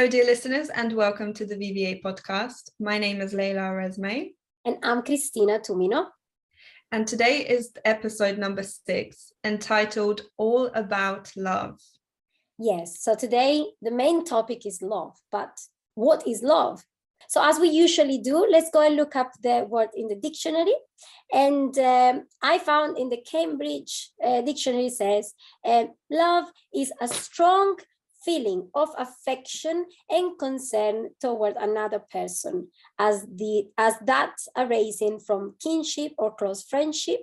Hello, dear listeners, and welcome to the VVA Podcast. My name is Leila Resme. And I'm Cristina Tumino. And today is episode number 6, entitled All About Love. Yes, so today the main topic is love, but what is love? So as we usually do, let's go and look up the word in the dictionary. And I found in the Cambridge dictionary says, love is a strong feeling of affection and concern toward another person, as that arising from kinship or close friendship.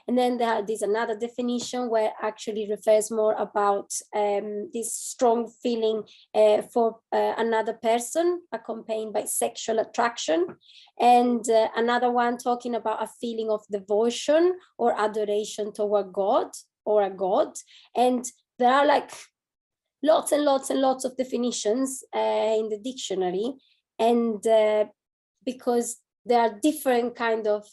And then there's another definition where actually refers more about this strong feeling for another person, accompanied by sexual attraction. And another one talking about a feeling of devotion or adoration toward God or a god. And there are like lots and lots and lots of definitions in the dictionary, and because there are different kind of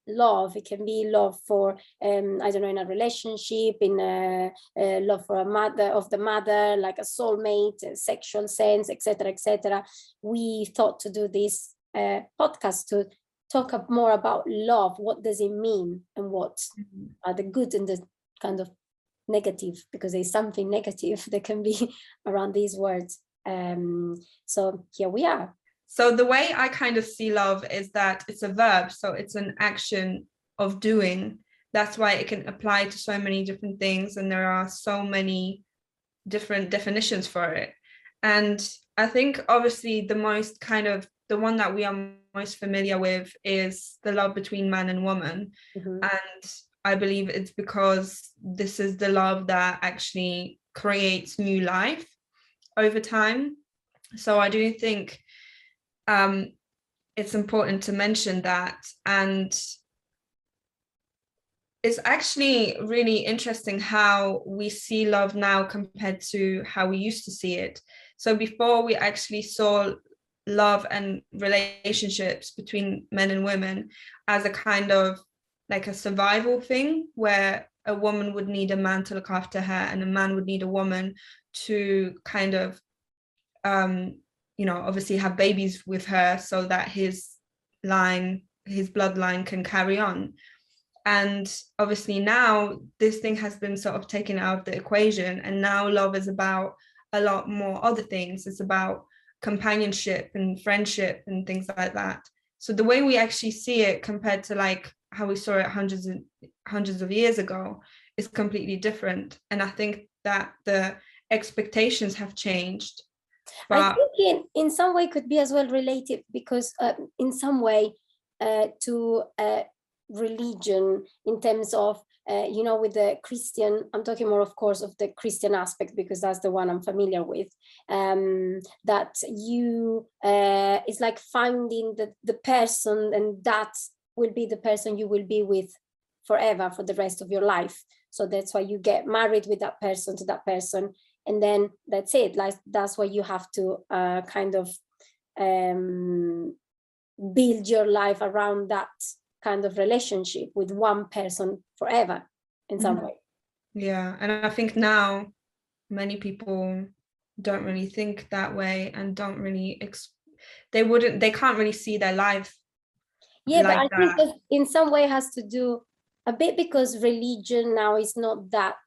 love. It can be love for in a relationship, in love for a mother, like a soulmate, a sexual sense, etc., etc. We thought to do this podcast to talk more about love. What does it mean, and what are the good and the kind of negative, because there's something negative that can be around these words. So here we are. So the way I kind of see love is that it's a verb, so it's an action of doing. That's why it can apply to so many different things, and there are so many different definitions for it. And I think obviously the one that we are most familiar with is the love between man and woman. Mm-hmm. And I believe it's because this is the love that actually creates new life over time. So I do think it's important to mention that. And it's actually really interesting how we see love now compared to how we used to see it. So before, we actually saw love and relationships between men and women as a kind of like a survival thing, where a woman would need a man to look after her, and a man would need a woman to kind of obviously have babies with her, so that his bloodline can carry on. And obviously now this thing has been sort of taken out of the equation, and now love is about a lot more other things. It's about companionship and friendship and things like that. So the way we actually see it compared to like how we saw it hundreds of years ago is completely different. And I think that the expectations have changed. But I think in some way could be as well related, because in some way to religion, in terms of with the Christian, I'm talking more of course of the Christian aspect, because that's the one I'm familiar with, that you it's like finding the person, and that will be the person you will be with forever, for the rest of your life. So that's why you get married with that person, to that person, and then that's it. Like that's why you have to kind of build your life around that kind of relationship with one person forever in some way. Yeah, and I think now many people don't really think that way, and don't really they can't really see their life. Yeah, like but I think that in some way has to do a bit because religion now is not that,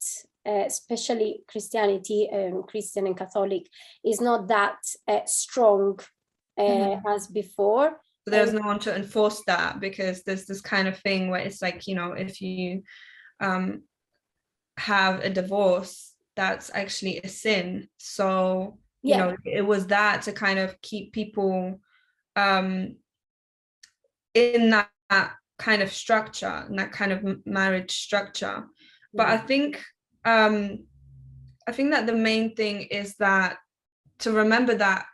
especially Christianity, Christian and Catholic, is not that strong as before. So there's no one to enforce that, because there's this kind of thing where it's like, if you have a divorce, that's actually a sin. So, it was that to kind of keep people in that kind of structure, in that kind of marriage structure. But I think that the main thing is that to remember that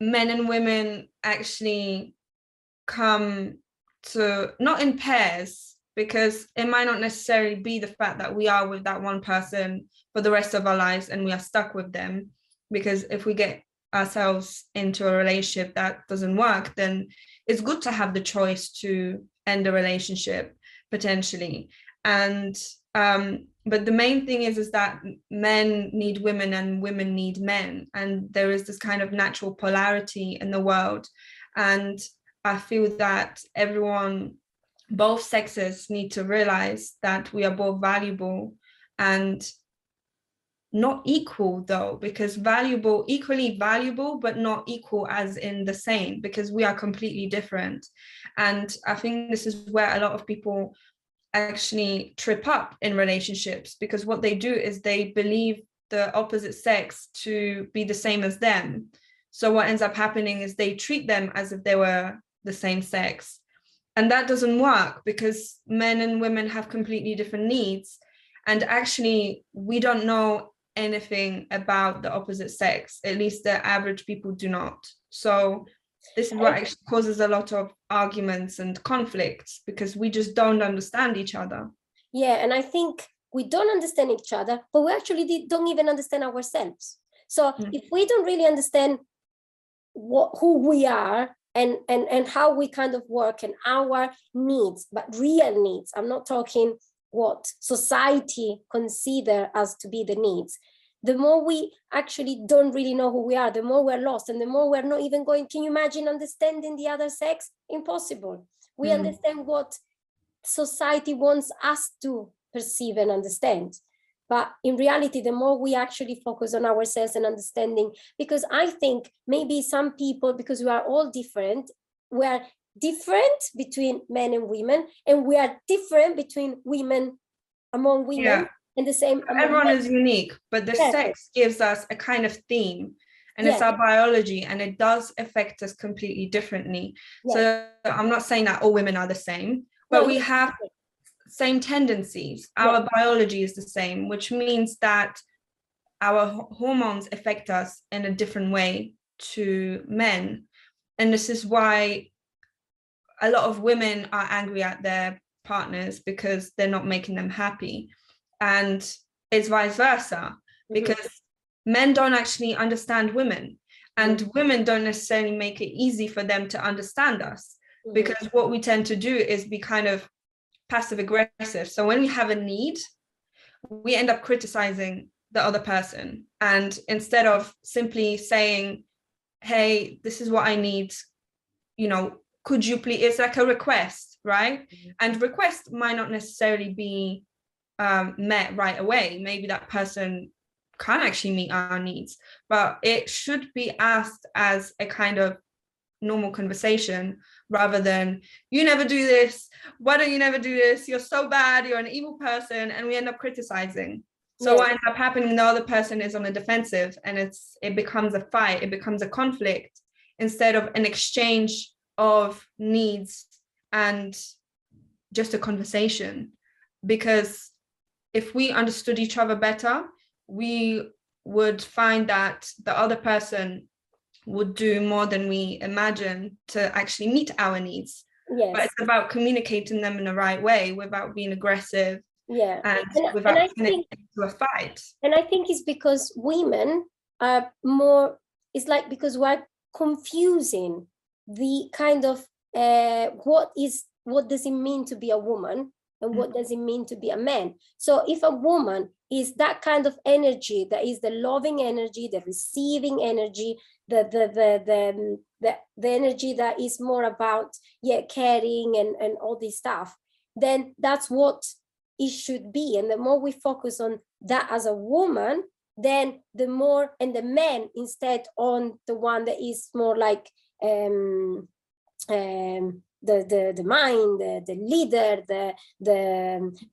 men and women actually come to, not in pairs, because it might not necessarily be the fact that we are with that one person for the rest of our lives and we are stuck with them. Because if we get ourselves into a relationship that doesn't work, then it's good to have the choice to end a relationship potentially. And But the main thing is that men need women and women need men. And there is this kind of natural polarity in the world. And I feel that both sexes need to realize that we are both valuable, and not equal though, because equally valuable, but not equal as in the same, because we are completely different. And I think this is where a lot of people actually trip up in relationships, because what they do is they believe the opposite sex to be the same as them. So what ends up happening is they treat them as if they were the same sex. And that doesn't work, because men and women have completely different needs. And actually, we don't know anything about the opposite sex. At least the average people do not. So this is what actually causes a lot of arguments and conflicts, because we just don't understand each other. Yeah, and I think we don't understand each other, but we actually don't even understand ourselves. So if we don't really understand who we are and how we kind of work and our needs, but real needs, I'm not talking what society consider as to be the needs, the more we actually don't really know who we are, the more we're lost, and the more we're not even going, can you imagine understanding the other sex? Impossible. We understand what society wants us to perceive and understand. But in reality, the more we actually focus on ourselves and understanding, because I think maybe some people, because we are all different, we are different between men and women, and we are different between women among women. Yeah. And the same. Everyone is unique, but the sex gives us a kind of theme, and it's our biology, and it does affect us completely differently. So I'm not saying that all women are the same, but we have same tendencies. Our biology is the same, which means that our hormones affect us in a different way to men. And this is why a lot of women are angry at their partners, because they're not making them happy. And it's vice versa, because men don't actually understand women, and women don't necessarily make it easy for them to understand us, because what we tend to do is be kind of passive aggressive. So when we have a need, we end up criticizing the other person. And instead of simply saying, hey, this is what I need, could you please, it's like a request, right? And request might not necessarily be met right away. Maybe that person can't actually meet our needs, but it should be asked as a kind of normal conversation, rather than, you never do this, why don't you never do this, you're so bad, you're an evil person, and we end up criticizing. So what ends up happening, the other person is on the defensive, and it becomes a fight, it becomes a conflict, instead of an exchange of needs and just a conversation. Because if we understood each other better, we would find that the other person would do more than we imagine to actually meet our needs. But it's about communicating them in the right way without being aggressive and without turning it into a fight. And I think it's because women are more, it's like because we're confusing the kind of what does it mean to be a woman and what does it mean to be a man. So if a woman is that kind of energy, that is the loving energy, the receiving energy, the energy that is more about caring and all this stuff, then that's what it should be. And the more we focus on that as a woman, then the more, and the man instead on the one that is more like the mind, the leader, the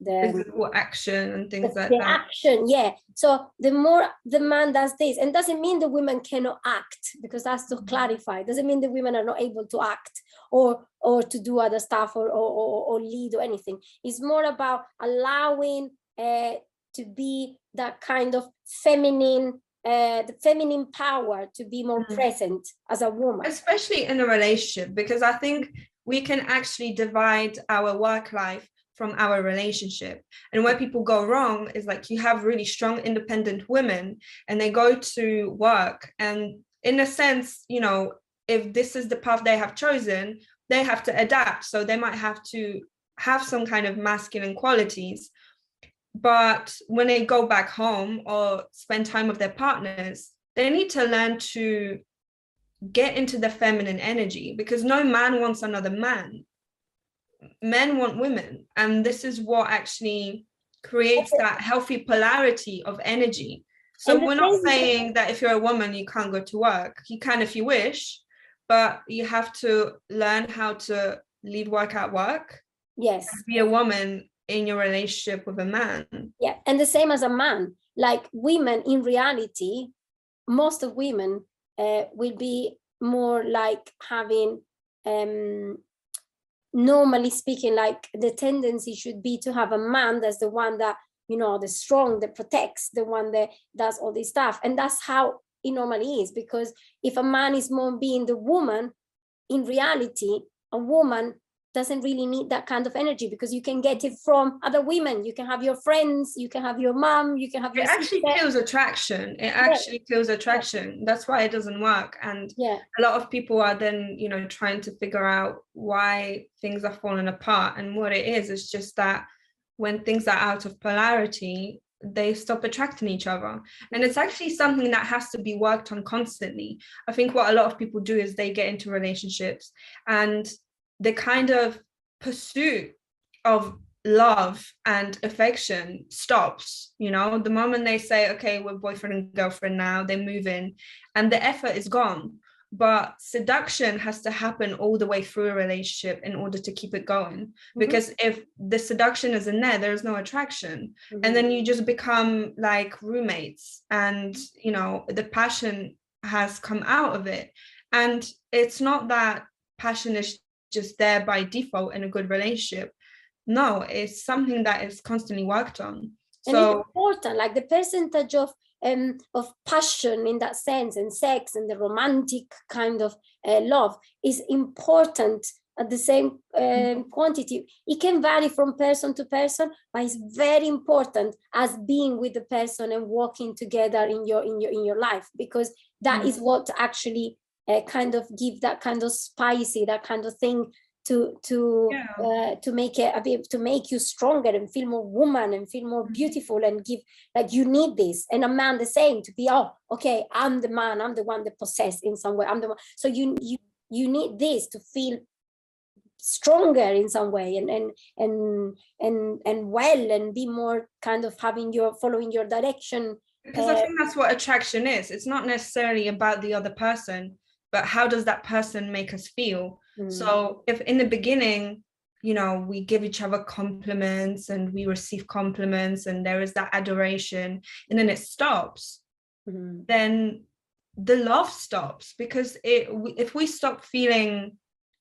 physical action and things like that. The action, So the more the man does this, and doesn't mean the women cannot act, because that's to clarify. Doesn't mean the women are not able to act or to do other stuff or lead or anything. It's more about allowing to be that kind of feminine. The feminine power to be more present as a woman, especially in a relationship, because I think we can actually divide our work life from our relationship. And where people go wrong is like, you have really strong independent women and they go to work, and in a sense, if this is the path they have chosen, they have to adapt. So they might have to have some kind of masculine qualities. But when they go back home or spend time with their partners, they need to learn to get into the feminine energy, because no man wants another man. Men want women. And this is what actually creates that healthy polarity of energy. So we're not saying that if you're a woman, you can't go to work. You can if you wish, but you have to learn how to leave work at work. Yes. Be a woman in your relationship with a man. Yeah. And the same as a man. Like women, in reality, most of women will be more like having, normally speaking, like the tendency should be to have a man that's the one that, you know, the strong, that protects, the one that does all this stuff. And that's how it normally is, because if a man is more being the woman, in reality, a woman doesn't really need that kind of energy, because you can get it from other women. You can have your friends, you can have your mom, you can have your sister. Actually kills attraction. It actually kills attraction. That's why it doesn't work. And a lot of people are then, you know, trying to figure out why things are falling apart. And what it is just that when things are out of polarity, they stop attracting each other. And it's actually something that has to be worked on constantly. I think what a lot of people do is they get into relationships, and the kind of pursuit of love and affection stops. You know, the moment they say, okay, we're boyfriend and girlfriend now, they move in and the effort is gone. But seduction has to happen all the way through a relationship in order to keep it going. Because if the seduction isn't there, there's no attraction. And then you just become like roommates, and, you know, the passion has come out of it. And it's not that passion is just there by default in a good relationship. No, it's something that is constantly worked on. And it's important, like the percentage of passion in that sense, and sex and the romantic kind of love is important at the same quantity. It can vary from person to person, but it's very important as being with the person and walking together in your life, because that is what actually kind of give that kind of spicy, that kind of thing to make it a bit, to make you stronger and feel more woman and feel more beautiful, and give, like, you need this. And a man the same, to be, oh, okay, I'm the man, I'm the one that possess in some way, I'm the one. So you need this to feel stronger in some way, and well, and be more kind of following your direction. Because I think that's what attraction is. It's not necessarily about the other person, but how does that person make us feel? So if in the beginning, you know, we give each other compliments and we receive compliments and there is that adoration, and then it stops, then the love stops. Because if we stop feeling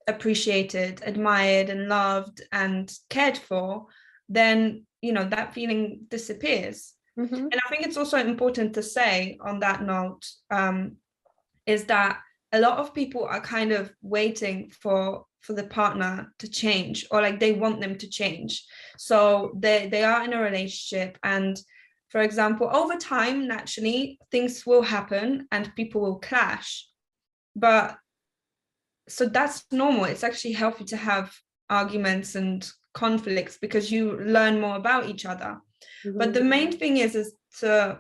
appreciated, admired and loved and cared for, then, you know, that feeling disappears. And I think it's also important to say on that note, is that a lot of people are kind of waiting for the partner to change, or like they want them to change. So they are in a relationship, and for example, over time, naturally, things will happen and people will clash. But so that's normal. It's actually healthy to have arguments and conflicts, because you learn more about each other. But the main thing is to,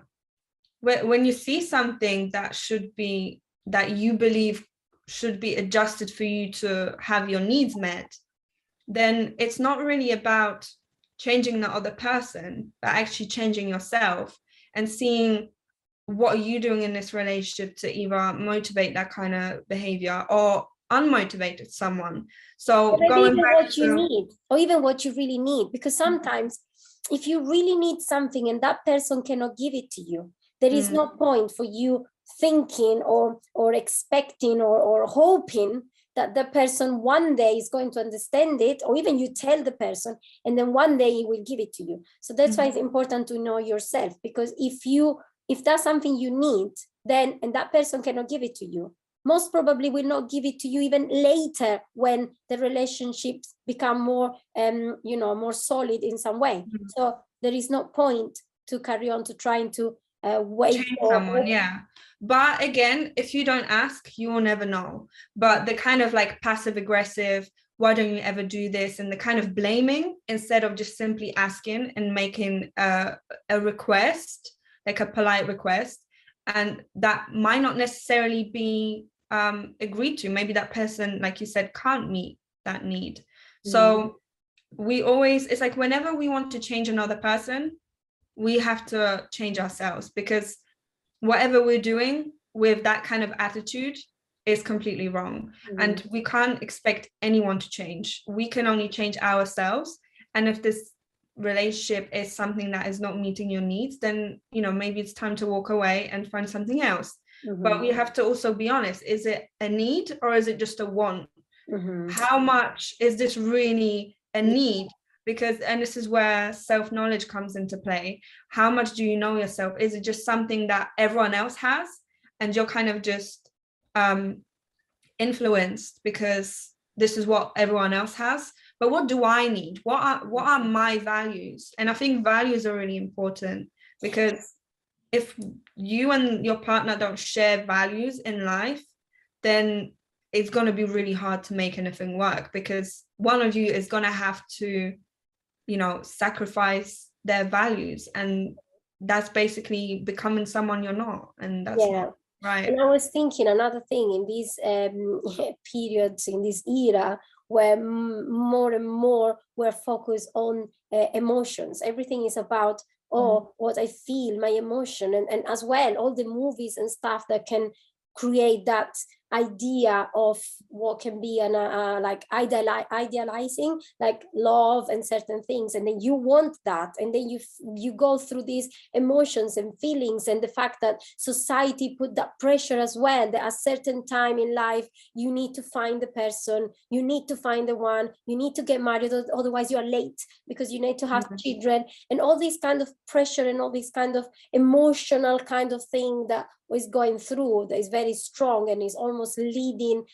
when you see something that you believe should be adjusted for you to have your needs met, then it's not really about changing the other person, but actually changing yourself and seeing what are you doing in this relationship to either motivate that kind of behavior or unmotivate someone. So going back what you need, or even what you really need, because sometimes if you really need something and that person cannot give it to you, there is no point for you thinking or expecting or hoping that the person one day is going to understand it, or even you tell the person and then one day he will give it to you. So that's why it's important to know yourself, because if that's something you need, then, and that person cannot give it to you, most probably will not give it to you even later when the relationships become more more solid in some way. So there is no point to carry on to trying to wait for someone. But again, if you don't ask, you will never know. But the kind of like passive aggressive, why don't you ever do this? And the kind of blaming instead of just simply asking and making a request, like a polite request. And that might not necessarily be agreed to. Maybe that person, like you said, can't meet that need. So it's like whenever we want to change another person, we have to change ourselves, because whatever we're doing with that kind of attitude is completely wrong. And we can't expect anyone to change. We can only change ourselves. And if this relationship is something that is not meeting your needs, then, you know, maybe it's time to walk away and find something else. But we have to also be honest, is it a need or is it just a want? How much is this really a need? Because, and this is where self-knowledge comes into play. How much do you know yourself? Is it just something that everyone else has and you're kind of just influenced because this is what everyone else has? But what do I need? What are my values? And I think values are really important, because if you and your partner don't share values in life, then it's going to be really hard to make anything work, because one of you is going to have to, you know, sacrifice their values, and that's basically becoming someone you're not, and that's not right. And I was thinking another thing in these periods, in this era, where more and more we're focused on emotions. Everything is about what I feel, my emotion, and as well all the movies and stuff that can create that idea of what can be an like idealizing like love and certain things, and then you want that, and then you go through these emotions and feelings, and the fact that society put that pressure as well, that at a certain time in life you need to find the person, you need to find the one, you need to get married, otherwise you are late because you need to have children, and all this kind of pressure and all this kind of emotional kind of thing that is going through, that is very strong and is almost leading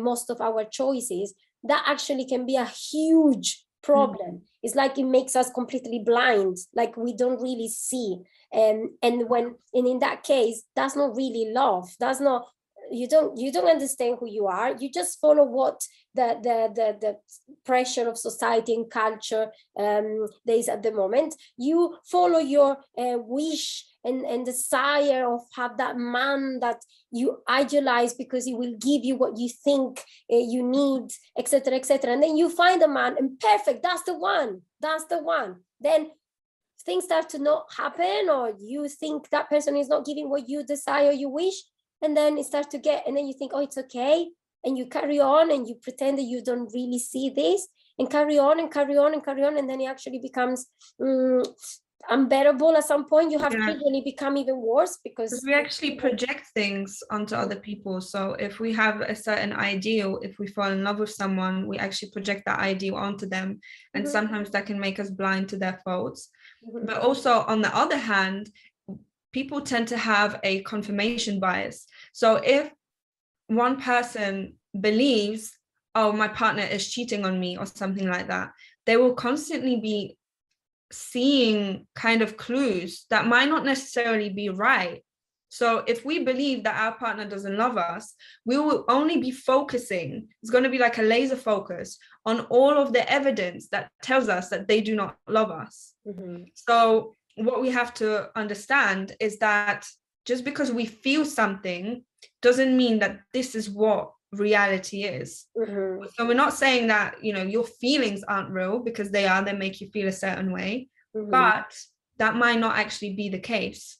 most of our choices. That actually can be a huge problem. It's like it makes us completely blind, like we don't really see. And in that case, that's not really love. That's not, you don't understand who you are. You just follow what the pressure of society and culture there is at the moment. You follow your wish and desire of have that man that you idealize because he will give you what you think you need, etc., etc. And then you find a man and perfect, that's the one. Then things start to not happen, or you think that person is not giving what you desire, you wish, and then it starts to get, and then you think, oh, it's okay, and you carry on and you pretend that you don't really see this, and carry on, and then it actually becomes unbearable at some point. You have children, it become even worse because we actually project things onto other people. So if we have a certain ideal, if we fall in love with someone, we actually project that ideal onto them, and sometimes that can make us blind to their faults. But also on the other hand, people tend to have a confirmation bias. So if one person believes, oh, my partner is cheating on me or something like that, they will constantly be seeing kind of clues that might not necessarily be right. So if we believe that our partner doesn't love us, we will only be focusing, it's going to be like a laser focus on all of the evidence that tells us that they do not love us. So what we have to understand is that just because we feel something doesn't mean that this is what reality is. So we're not saying that, you know, your feelings aren't real, because they make you feel a certain way, but that might not actually be the case.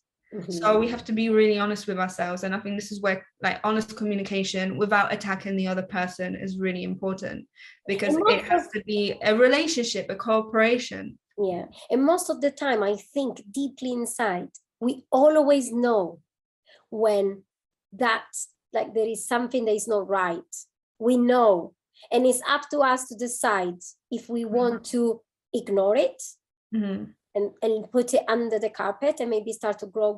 So we have to be really honest with ourselves, and I think this is where like honest communication without attacking the other person is really important, because it has to be a relationship, a cooperation. And most of the time, I think deeply inside, we always know when that's like there is something that is not right. We know, and it's up to us to decide if we want to ignore it and put it under the carpet and maybe start to grow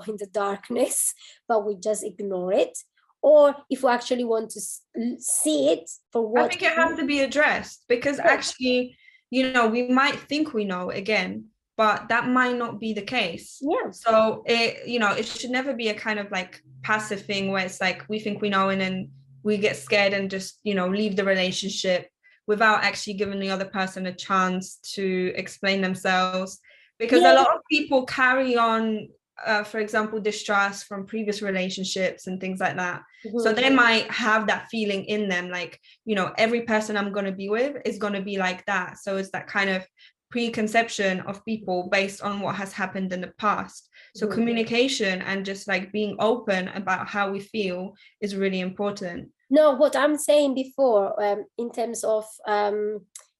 in the darkness, but we just ignore it, or if we actually want to see it for what. I think it has to be addressed, because actually, you know, we might think we know again, but that might not be the case. So it, you know, it should never be a kind of like passive thing where it's like we think we know and then we get scared and just, leave the relationship without actually giving the other person a chance to explain themselves. Because a lot of people carry on, for example, distrust from previous relationships and things like that. So they might have that feeling in them, like, every person I'm going to be with is going to be like that. So it's that kind of preconception of people based on what has happened in the past. So communication and just like being open about how we feel is really important. No, what I'm saying before, in terms of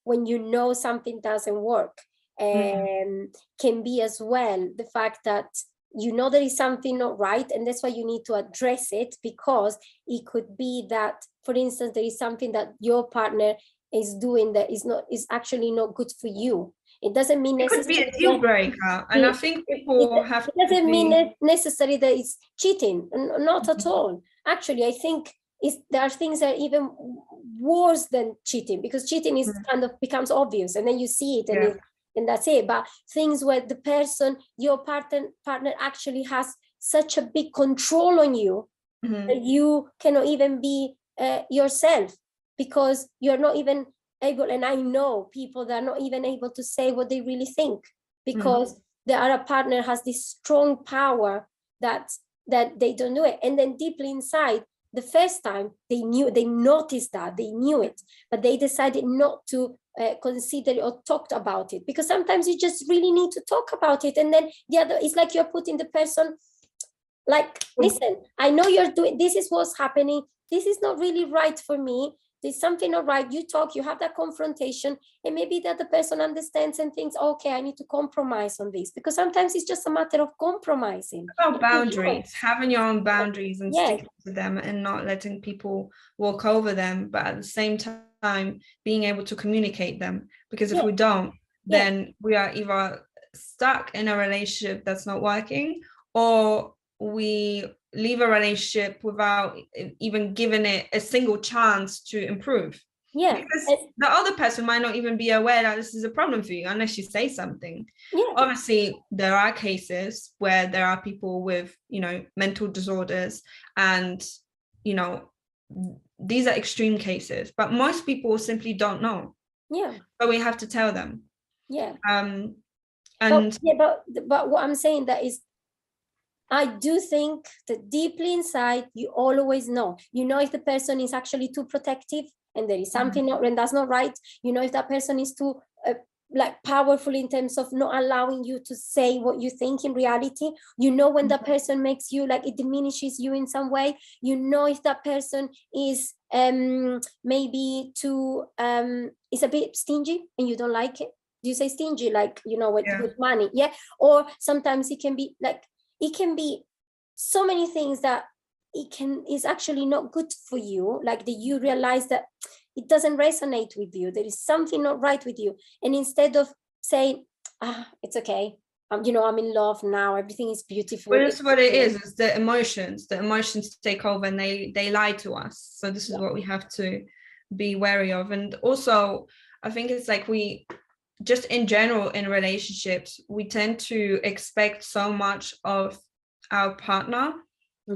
when something doesn't work, can be as well the fact that there is something not right, and that's why you need to address it, because it could be that, for instance, there is something that your partner is doing that is actually not good for you. It doesn't mean it could be a deal breaker, and I think people have. It doesn't mean necessarily that it's cheating, not at all. Actually, I think there are things that are even worse than cheating, because cheating is kind of becomes obvious, and then you see it, and that's it. But things where the person, your partner actually has such a big control on you that you cannot even be yourself, because you're not even able. And I know people that are not even able to say what they really think, because the other partner has this strong power that they don't know it. And then deeply inside, the first time they noticed that, they knew it, but they decided not to consider it or talked about it, because sometimes you just really need to talk about it. And then the other, it's like you're putting the person like, listen, I know you're doing, this is what's happening, this is not really right for me, there's something not right. You talk, you have that confrontation, and maybe the other person understands and thinks, okay, I need to compromise on this, because sometimes it's just a matter of compromising. About boundaries, having your own boundaries and sticking to them, and not letting people walk over them, but at the same time being able to communicate them, because if we don't, then we are either stuck in a relationship that's not working, or we leave a relationship without even giving it a single chance to improve. Because the other person might not even be aware that this is a problem for you unless you say something. Obviously, there are cases where there are people with, mental disorders, and, these are extreme cases, but most people simply don't know. So we have to tell them. But what I'm saying that is, I do think that deeply inside, you always know. You know if the person is actually too protective and there is something and that's not right. You know if that person is too powerful in terms of not allowing you to say what you think in reality. You know when that person makes you it diminishes you in some way. You know if that person is maybe too is a bit stingy and you don't like it. Do you say stingy with money? Or sometimes it can be it can be so many things that is actually not good for you, that you realize that it doesn't resonate with you, there is something not right with you, and instead of saying it's okay, I'm in love now, everything is beautiful. But it's what it is the emotions take over, and they lie to us. So this is what we have to be wary of. And also I think it's we just in general in relationships, we tend to expect so much of our partner,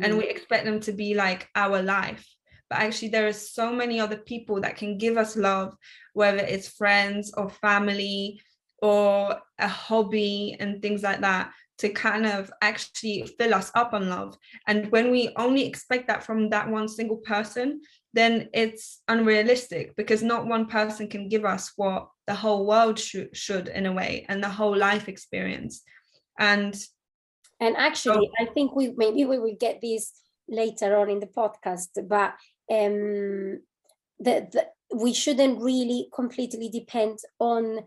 and we expect them to be like our life. But actually there are so many other people that can give us love, whether it's friends or family or a hobby and things like that, to kind of actually fill us up on love. And when we only expect that from that one single person, then it's unrealistic, because not one person can give us what the whole world should in a way, and the whole life experience. And actually, I think we will get this later on in the podcast, but we shouldn't really completely depend on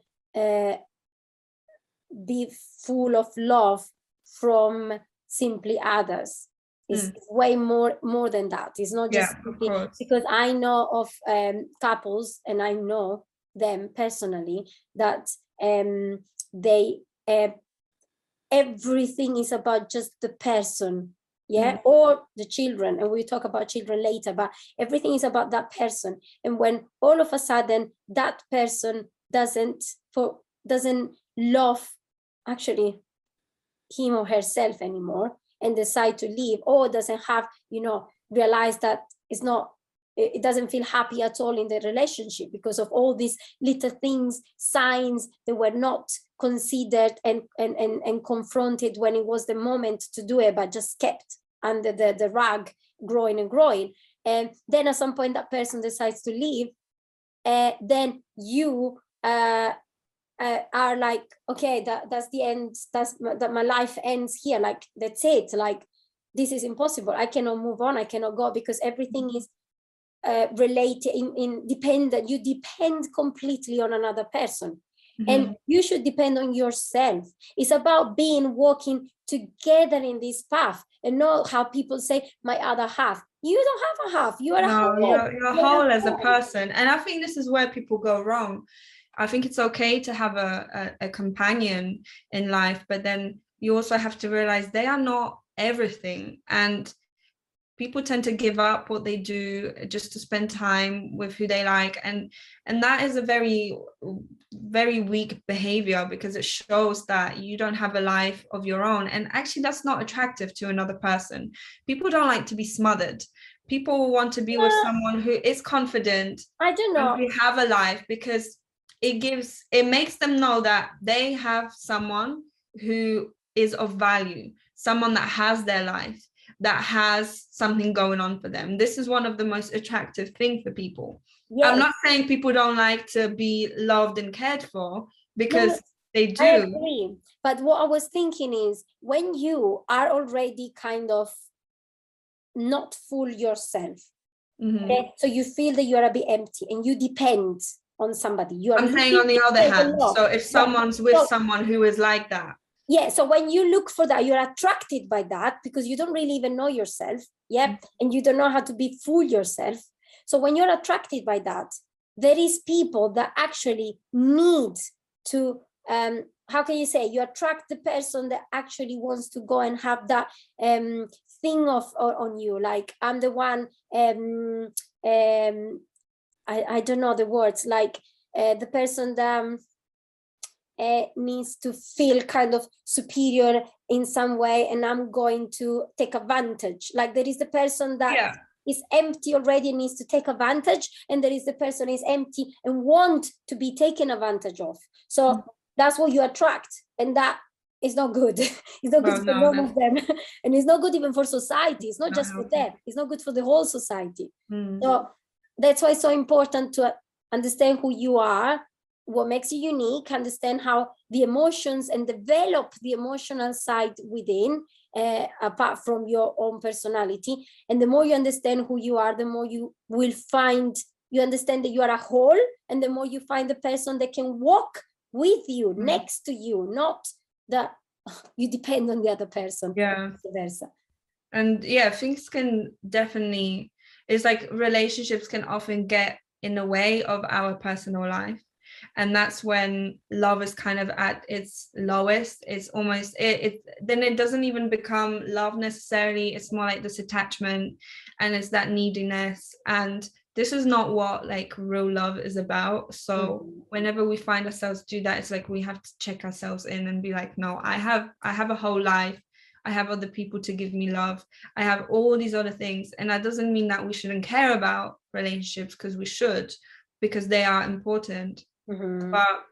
be full of love from simply others. It's way more than that. It's not just because I know of couples, and I know them personally, that they everything is about just the person, or the children, and we'll talk about children later, but everything is about that person. And when all of a sudden that person doesn't love actually him or herself anymore, and decide to leave, or doesn't have realize that it's not it doesn't feel happy at all in the relationship because of all these little things, signs that were not considered and confronted when it was the moment to do it, but just kept under the rug, growing and growing. And then at some point that person decides to leave, then you are like, okay, that's the end, that my life ends here, like that's it, like this is impossible, I cannot move on, I cannot go, because everything is related in dependent. You depend completely on another person. And you should depend on yourself. It's about walking together in this path, and not how people say my other half. You don't have a half. You are a whole. You're whole as a person. And I think this is where people go wrong. I think it's okay to have a companion in life, but then you also have to realize they are not everything. And people tend to give up what they do just to spend time with who they like. And that is a very, very weak behavior, because it shows that you don't have a life of your own. And actually, that's not attractive to another person. People don't like to be smothered. People want to be with someone who is confident. I don't know. Who have a life, because it makes them know that they have someone who is of value, someone that has their life, that has something going on for them. This is one of the most attractive things for people. Yes. I'm not saying people don't like to be loved and cared for, because they do. I agree. But what I was thinking is, when you are already kind of not full yourself, okay, so you feel that you're a bit empty and you depend on somebody. I'm saying on the other hand, so if someone's with someone who is like that, yeah, so when you look for that, you're attracted by that, because you don't really even know yourself, and you don't know how to be full yourself. So when you're attracted by that, there is people that actually need to, how can you say, you attract the person that actually wants to go and have that thing on you, like I'm the one, I don't know the words, like the person that needs to feel kind of superior in some way, and I'm going to take advantage. Like there is the person that is empty already, needs to take advantage, and there is the person is empty and want to be taken advantage of. So that's what you attract, and that is not good. It's not good for none of them, and it's not good even for society. It's not just for them. It's not good for the whole society. So that's why it's so important to understand who you are, what makes you unique, understand how the emotions, and develop the emotional side within, apart from your own personality. And the more you understand who you are, the more you will find, you understand that you are a whole, and the more you find the person that can walk with you, next to you, not that you depend on the other person. Yeah. Vice versa. And things can definitely, it's like relationships can often get in the way of our personal life. And that's when love is kind of at its lowest. It's almost then it doesn't even become love necessarily. It's more like this attachment, and it's that neediness. And this is not what like real love is about. So whenever we find ourselves do that, it's like we have to check ourselves in and be like, no, I have a whole life. I have other people to give me love. I have all these other things. And that doesn't mean that we shouldn't care about relationships, because we should, because they are important. But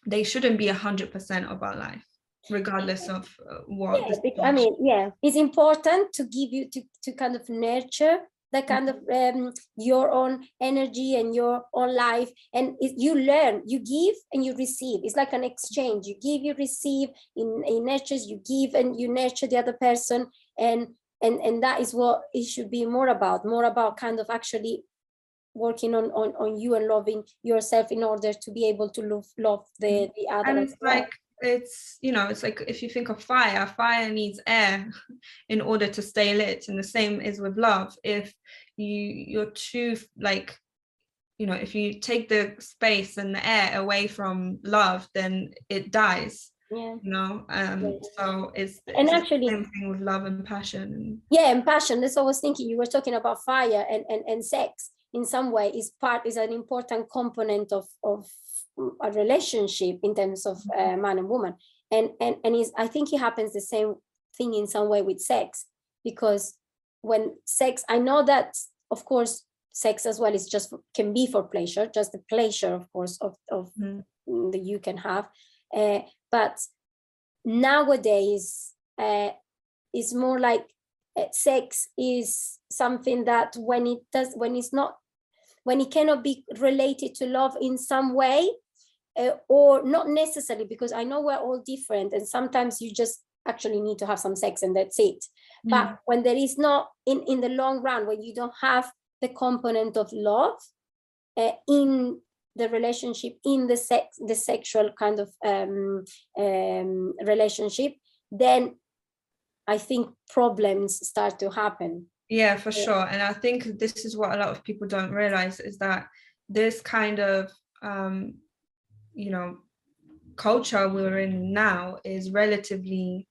they shouldn't be 100% of our life, regardless of what. I mean, it's important to give you to kind of nurture that kind of your own energy and your own life, and you learn, you give and you receive. It's like an exchange. You give, you receive. In nurtures, you give and you nurture the other person, and that is what it should be more about kind of actually working on you and loving yourself in order to be able to love the other. And it's like, it's like if you think of fire needs air in order to stay lit, and the same is with love. If you're too like, if you take the space and the air away from love, then it dies. So it's actually the same thing with love and passion. And passion. That's what I was thinking. You were talking about fire and sex. In some way, is an important component of a relationship in terms of man and woman, and I think it happens the same thing in some way with sex, because when sex, I know that of course sex as well is just can be for pleasure, just the pleasure, of course, of that you can have. But nowadays, it's more like sex is something that when it cannot be related to love in some way, or not necessarily, because I know we're all different, and sometimes you just actually need to have some sex and that's it. But when there is not, in the long run, when you don't have the component of love in the relationship, in the sexual kind of relationship, then I think problems start to happen. Yeah, for sure. And I think this is what a lot of people don't realize, is that this kind of culture we're in now is relatively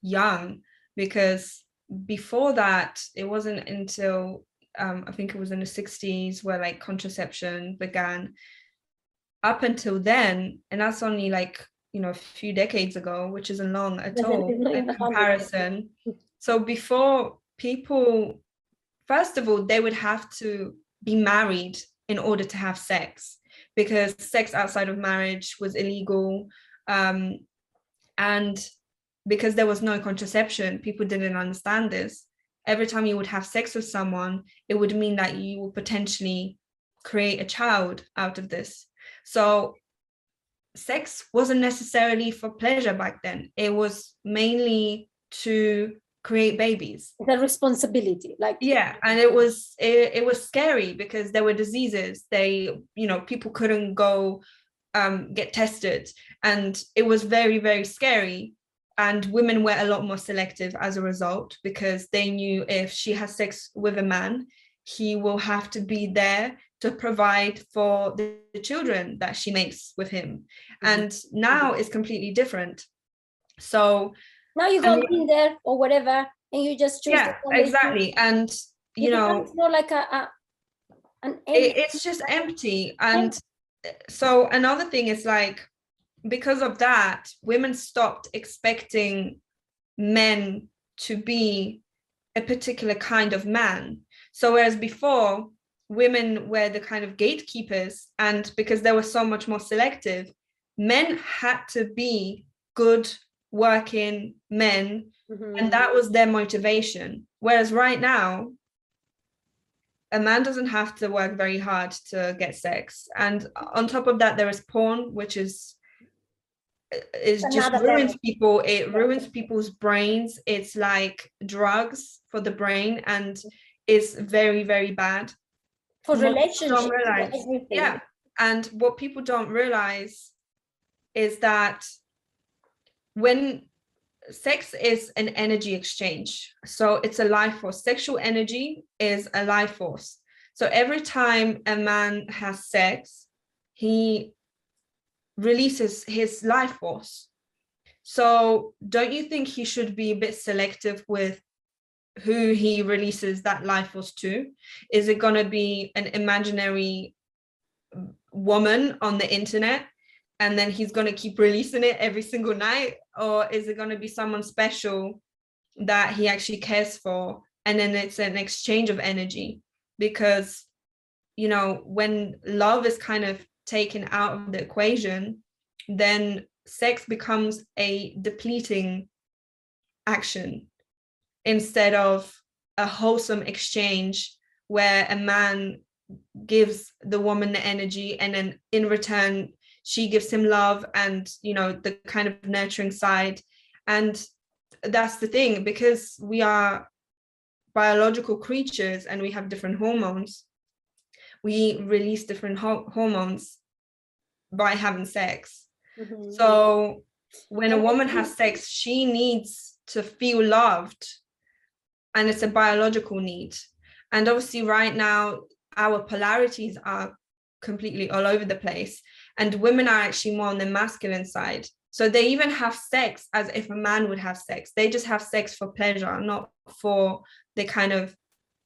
young, because before that, it wasn't until I think it was in the 60s where like contraception began. Up until then, and that's only like a few decades ago, which isn't long at all in comparison. So before, people, first of all, they would have to be married in order to have sex, because sex outside of marriage was illegal, and because there was no contraception, people didn't understand this. Every time you would have sex with someone, it would mean that you will potentially create a child out of this. So sex wasn't necessarily for pleasure back then. It was mainly to create babies. The responsibility, like, yeah, and it was scary because there were diseases. People couldn't go get tested, and it was very, very scary. And women were a lot more selective as a result, because they knew if she has sex with a man, he will have to be there to provide for the children that she makes with him. And now it's completely different. So now you go in there or whatever, and you just choose. Yeah, exactly. And it's more like it's just empty. And so another thing is, like, because of that, women stopped expecting men to be a particular kind of man. So whereas before, women were the kind of gatekeepers, and because they were so much more selective, men had to be good working men, and that was their motivation. Whereas right now, a man doesn't have to work very hard to get sex. And on top of that, there is porn, which is just ruins people. It ruins people's brains. It's like drugs for the brain, and it's very, very bad for relationships. Yeah. And what people don't realize is that when sex is an energy exchange, so it's a life force. Sexual energy is a life force. So every time a man has sex, he releases his life force. So don't you think he should be a bit selective with who he releases that life force to? Is it going to be an imaginary woman on the internet, and then he's going to keep releasing it every single night? Or is it going to be someone special that he actually cares for? And then it's an exchange of energy, because, when love is kind of taken out of the equation, then sex becomes a depleting action instead of a wholesome exchange where a man gives the woman the energy, and then in return she gives him love and the kind of nurturing side. And that's the thing, because we are biological creatures and we have different hormones. We release different hormones by having sex. So when a woman has sex, she needs to feel loved, and it's a biological need. And obviously right now our polarities are completely all over the place, and women are actually more on the masculine side. So they even have sex as if a man would have sex. They just have sex for pleasure, not for the kind of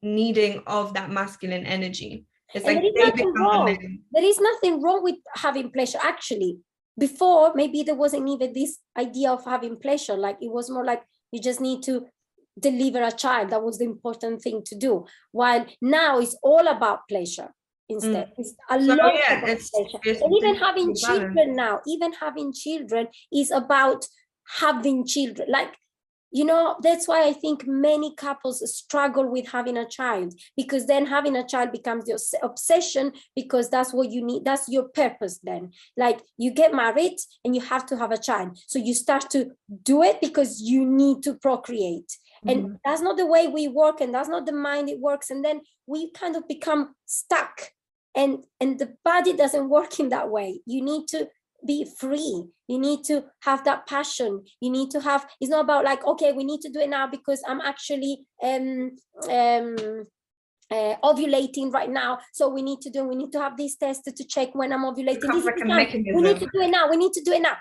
needing of that masculine energy. It's like they become the men. There is nothing wrong with having pleasure, actually. Before, maybe there wasn't even this idea of having pleasure. Like, it was more like you just need to deliver a child. That was the important thing to do. While now it's all about pleasure instead. It's a lot about pleasure. And even having children now, even having children is about having children. Like, you know, that's why I think many couples struggle with having a child, because then having a child becomes your obsession, because that's what you need. That's your purpose then. Like, you get married and you have to have a child. So you start to do it because you need to procreate. And that's not the way we work, and that's not the mind it works. And then we kind of become stuck. And the body doesn't work in that way. You need to be free. You need to have that passion. You need to have, it's not about like, okay, we need to do it now because I'm actually ovulating right now. So we need to have this test to check when I'm ovulating. This like is we need to do it now. We need to do it now.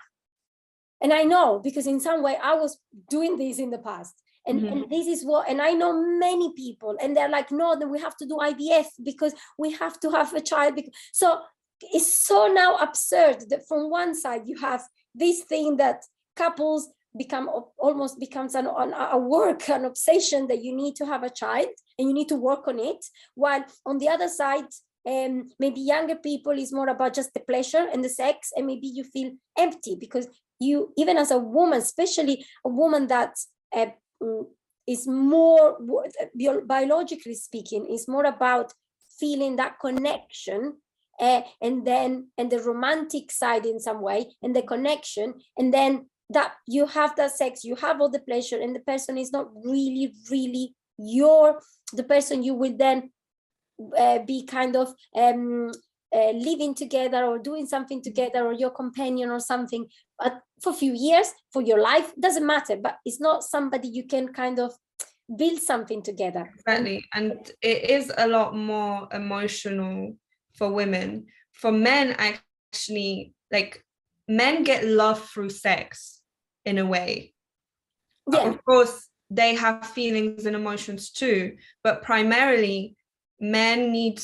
And I know, because in some way I was doing this in the past. And this is what, and I know many people, and they're like, no, then we have to do IVF because we have to have a child. So it's so now absurd that from one side you have this thing that couples becomes a work, an obsession, that you need to have a child and you need to work on it. While on the other side, maybe younger people is more about just the pleasure and the sex, and maybe you feel empty because you, even as a woman, especially a woman that is more, biologically speaking, is more about feeling that connection, and the romantic side in some way, and the connection, and then that you have that sex, you have all the pleasure, and the person is not really the person you will then be kind of living together or doing something together, or your companion or something, but for a few years, for your life, doesn't matter, but it's not somebody you can kind of build something together. Exactly. And it is a lot more emotional for women. For men, actually, like, men get love through sex in a way. Yeah. Of course, they have feelings and emotions too, but primarily men need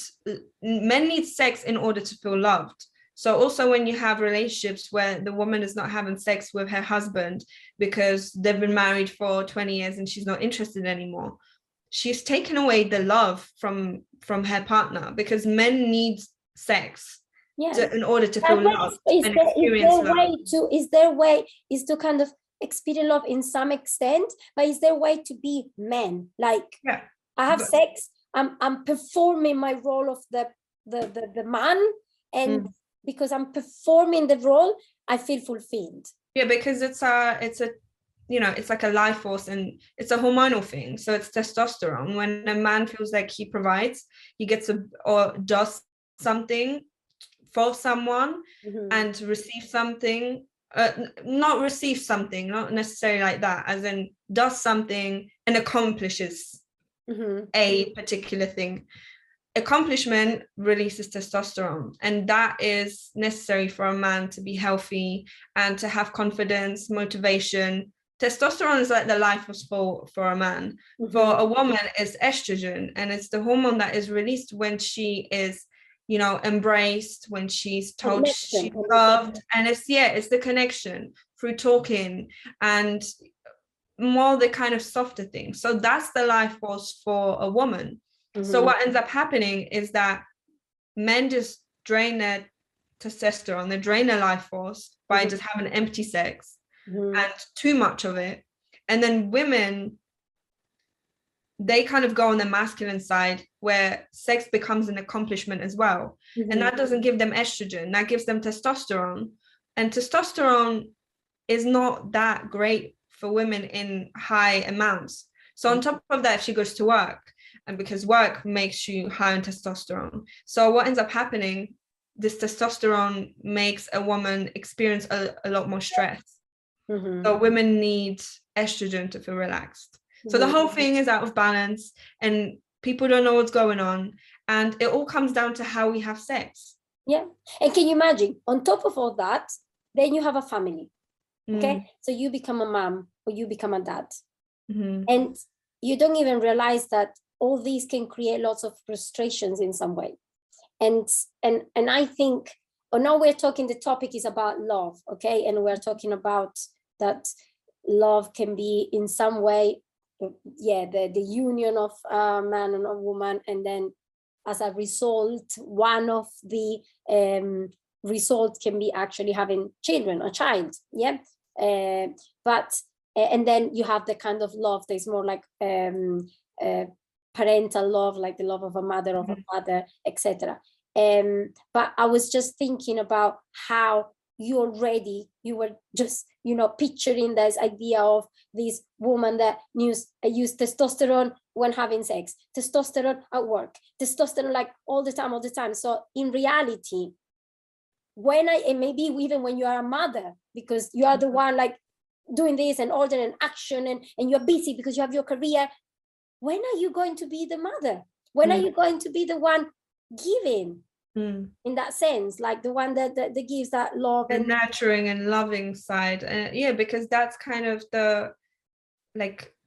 sex in order to feel loved. So also when you have relationships where the woman is not having sex with her husband because they've been married for 20 years and she's not interested anymore, she's taken away the love from her partner, because men need sex in order to feel loved. Their way is to kind of experience love in some extent, but is their way to be men. Like, I have sex, I'm performing my role of the man, and because I'm performing the role, I feel fulfilled. Yeah, because it's like a life force, and it's a hormonal thing. So it's testosterone. When a man feels like he provides, he gets or does something for someone and receive something, not receive something, not necessarily like that, as in does something and accomplishes a particular thing. Accomplishment releases testosterone, and that is necessary for a man to be healthy and to have confidence, motivation. Testosterone is like the life force for a man. For a woman, it's estrogen, and it's the hormone that is released when she is, embraced, when she's told she's loved. And it's the connection through talking and more the kind of softer things. So that's the life force for a woman. So what ends up happening is that men just drain their testosterone, they drain their life force by just having empty sex and too much of it. And then women, they kind of go on the masculine side, where sex becomes an accomplishment as well. And that doesn't give them estrogen, that gives them testosterone. And testosterone is not that great for women in high amounts. So on top of that, if she goes to work, and because work makes you high on testosterone, so what ends up happening, this testosterone makes a woman experience a lot more stress. So women need estrogen to feel relaxed. So the whole thing is out of balance, and people don't know what's going on, and it all comes down to how we have sex. Yeah. And can you imagine, on top of all that, then you have a family. Okay, so you become a mom or you become a dad, and you don't even realize that all these can create lots of frustrations in some way. And I think, now we're talking, the topic is about love, okay, and we're talking about that love can be in some way the union of a man and a woman, and then as a result, one of the results can be actually having children, a child. But and then you have the kind of love that's more like parental love, like the love of a mother, of a father, etc. But I was just thinking about how you were just picturing this idea of this woman that use testosterone when having sex, testosterone at work, testosterone like all the time. So in reality, and maybe even when you are a mother, because you are the one like doing this and order and action, and you're busy because you have your career, when are you going to be the mother? When are you going to be the one giving? In that sense, like the one that gives that love and nurturing and loving side. Because that's kind of the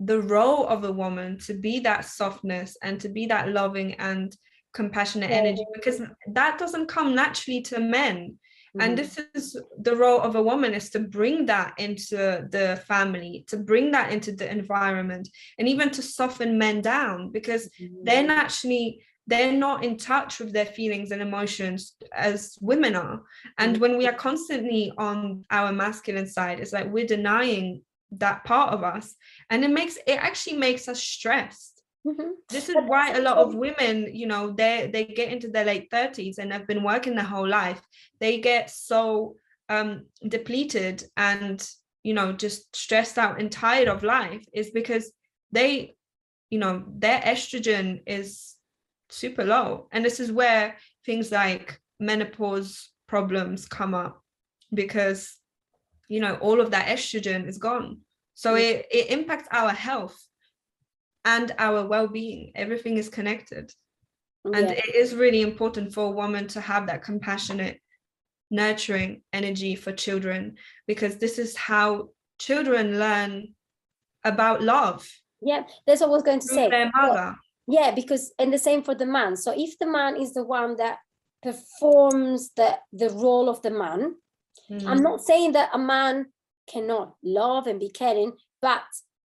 role of a woman, to be that softness and to be that loving and compassionate energy, because that doesn't come naturally to men. And this is the role of a woman, is to bring that into the family, to bring that into the environment, and even to soften men down, because they're not in touch with their feelings and emotions as women are. And when we are constantly on our masculine side, it's like we're denying that part of us, and it actually makes us stressed. This is why a lot of women, they get into their late 30s and have been working their whole life. They get so depleted and just stressed out and tired of life, is because their estrogen is super low. And this is where things like menopause problems come up, because all of that estrogen is gone. So it impacts our health and our well-being. Everything is connected. And it is really important for a woman to have that compassionate, nurturing energy for children, because this is how children learn about love. That's what I was going to say. Their mother. Because, and the same for the man. So if the man is the one that performs the role of the man, I'm not saying that a man cannot love and be caring, but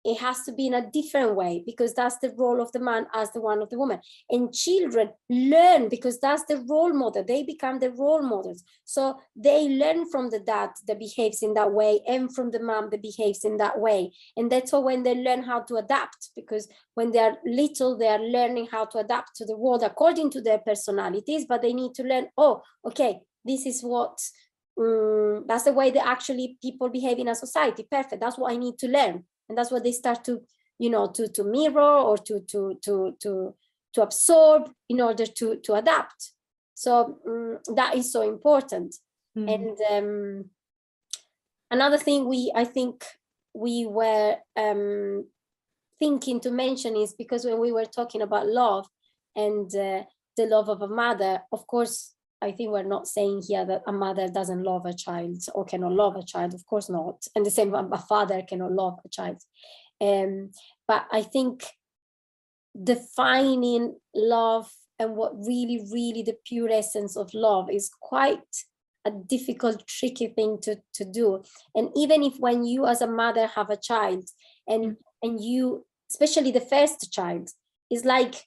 it has to be in a different way, because that's the role of the man as the one of the woman. And children learn, because that's the role model. They become the role models. So they learn from the dad that behaves in that way, and from the mom that behaves in that way. And that's why when they learn how to adapt, because when they are little, they are learning how to adapt to the world according to their personalities, but they need to learn, this is what, that's the way that actually people behave in a society. Perfect. That's what I need to learn. And that's what they start to mirror, or to absorb in order to adapt. So that is so important. And another thing I think we were thinking to mention is, because when we were talking about love and the love of a mother, of course, I think we're not saying here that a mother doesn't love a child or cannot love a child. Of course not. And the same, a father cannot love a child. But I think defining love and what really, really the pure essence of love is quite a difficult, tricky thing to do. And even if when you as a mother have a child, and you, especially the first child, is like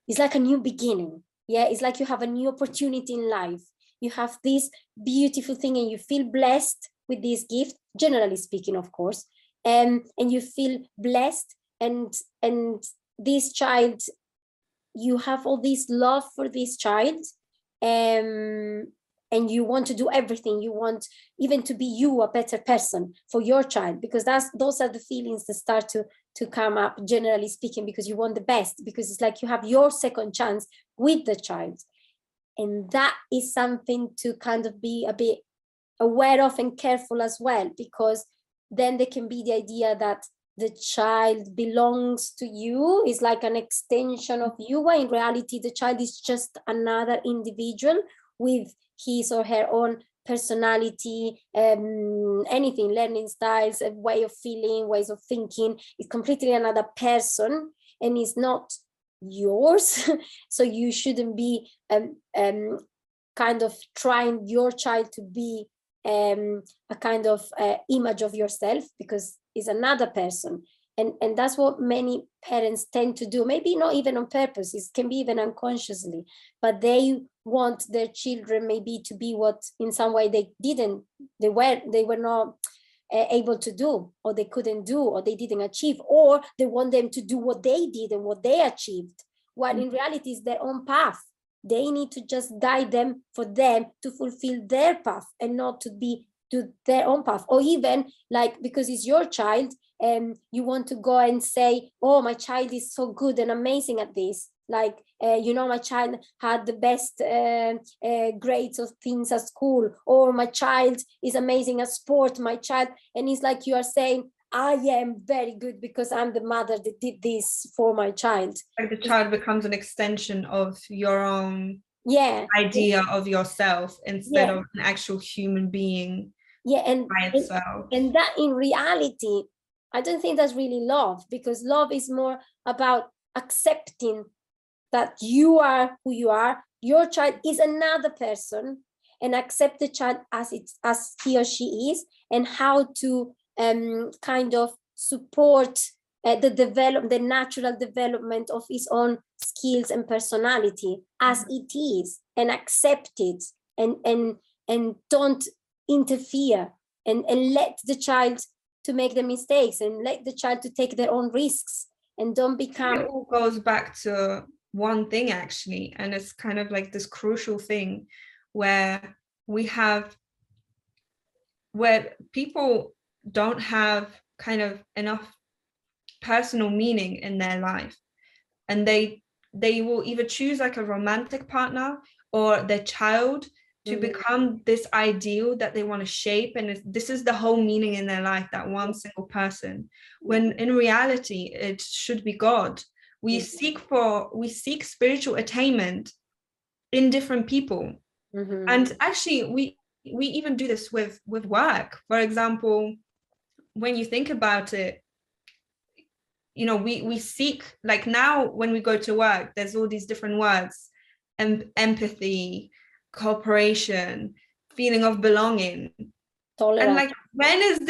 a new beginning. It's like you have a new opportunity in life. You have this beautiful thing, and you feel blessed with this gift, generally speaking, of course. And you feel blessed, and this child, you have all this love for this child, and you want to do everything. You want even to be you a better person for your child, because those are the feelings that start to come up, generally speaking, because you want the best, because it's like you have your second chance with the child. And that is something to kind of be a bit aware of and careful as well, because then there can be the idea that the child belongs to you, is like an extension of you, while in reality the child is just another individual with his or her own personality, anything, learning styles, a way of feeling, ways of thinking. Is completely another person, and is not yours. So you shouldn't be kind of trying your child to be a kind of image of yourself, because is another person. And that's what many parents tend to do, maybe not even on purpose, it can be even unconsciously, but they want their children maybe to be what in some way they were not able to do, or they couldn't do, or they didn't achieve, or they want them to do what they did and what they achieved, while in reality it's their own path. They need to just guide them for them to fulfill their path and not to be to their own path. Or even like, because it's your child and you want to go and say, oh, my child is so good and amazing at this, like my child had the best grades of things at school, or my child is amazing at sport, my child, and it's like you are saying, I am very good because I'm the mother that did this for my child. Like the child becomes an extension of your own idea of yourself instead of an actual human being by itself. And that in reality, I don't think that's really love, because love is more about accepting that you are who you are, your child is another person, and accept the child as he or she is, and how to kind of support the natural development of his own skills and personality as it is, and accept it, and don't interfere, and let the child to make the mistakes, and let the child to take their own risks, and don't become. It all goes back to one thing actually, and it's kind of like this crucial thing where people don't have kind of enough personal meaning in their life, and they will either choose like a romantic partner or their child to become this ideal that they want to shape, and this is the whole meaning in their life, that one single person, when in reality it should be God. We seek spiritual attainment in different people. And actually we even do this with work. For example, when you think about it, we seek, like now when we go to work, there's all these different words, empathy, cooperation, feeling of belonging, tolerance. And like when is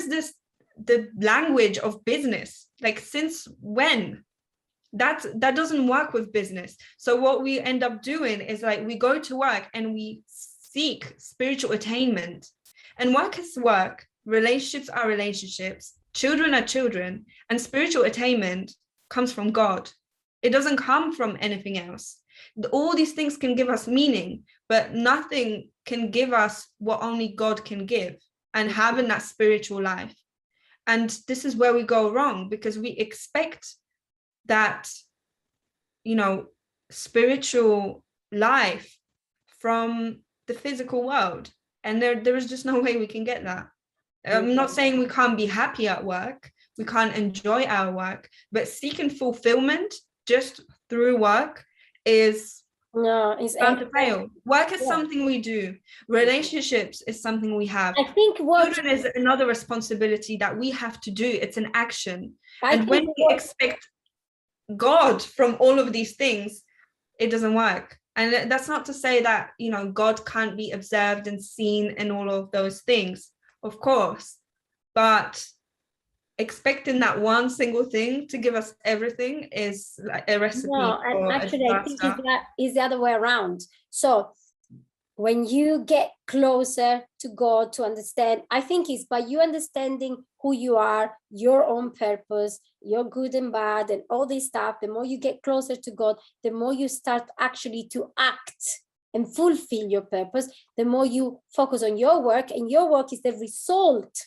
this the language of business? Like since when? That doesn't work with business. So what we end up doing is like we go to work and we seek spiritual attainment, and work is work, relationships are relationships, children are children, and spiritual attainment comes from God. It doesn't come from anything else. All these things can give us meaning, but nothing can give us what only God can give, and having that spiritual life. And this is where we go wrong, because we expect that, spiritual life from the physical world, and there is just no way we can get that. I'm not saying we can't be happy at work, we can't enjoy our work, but seeking fulfillment just through work is bound to fail. Work is something we do. Relationships is something we have. I think children is another responsibility that we have to do. It's an action. And when we expect God from all of these things, it doesn't work. And that's not to say that, God can't be observed and seen and all of those things, of course, but expecting that one single thing to give us everything is like a recipe. No, and actually I think it's the other way around. So when you get closer to God to understand, I think it's by you understanding who you are, your own purpose, your good and bad, and all this stuff, the more you get closer to God, the more you start actually to act and fulfill your purpose, the more you focus on your work, and your work is the result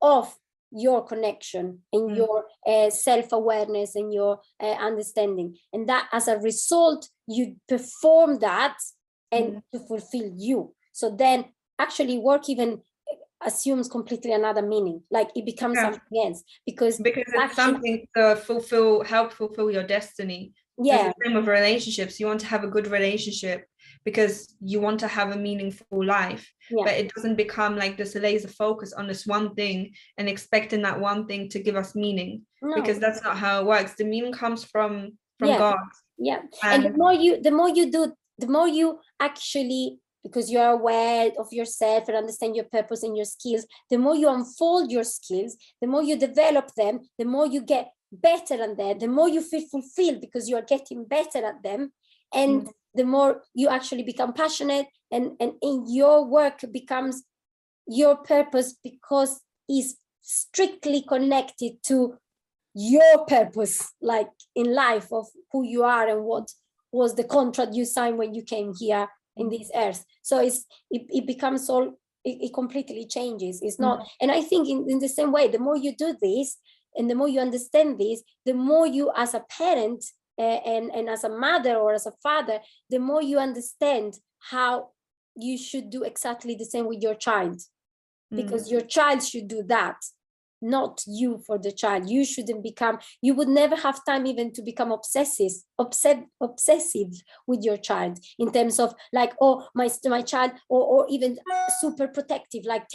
of your connection and your self-awareness and your understanding. And that as a result, you perform that and to fulfill you. So then actually work even assumes completely another meaning, like it becomes something else, because it's something to help fulfill your destiny. It's the same with relationships. You want to have a good relationship because you want to have a meaningful life, but it doesn't become like this laser focus on this one thing and expecting that one thing to give us meaning, because that's not how it works. The meaning comes from God. And the more you do, the more you actually because you are aware of yourself and understand your purpose and your skills, the more you unfold your skills, the more you develop them, the more you get better at that, the more you feel fulfilled because you are getting better at them, and the more you actually become passionate, and in your work becomes your purpose because it's strictly connected to your purpose, like in life, of who you are and what was the contract you signed when you came here in this earth. So it becomes all, it completely changes. It's not, and I think in the same way, the more you do this and the more you understand this, the more you as a parent and as a mother or as a father, the more you understand how you should do exactly the same with your child, because your child should do that, not you for the child. You shouldn't become, you would never have time even to become obsessive with your child in terms of like, oh, my child, or even super protective, like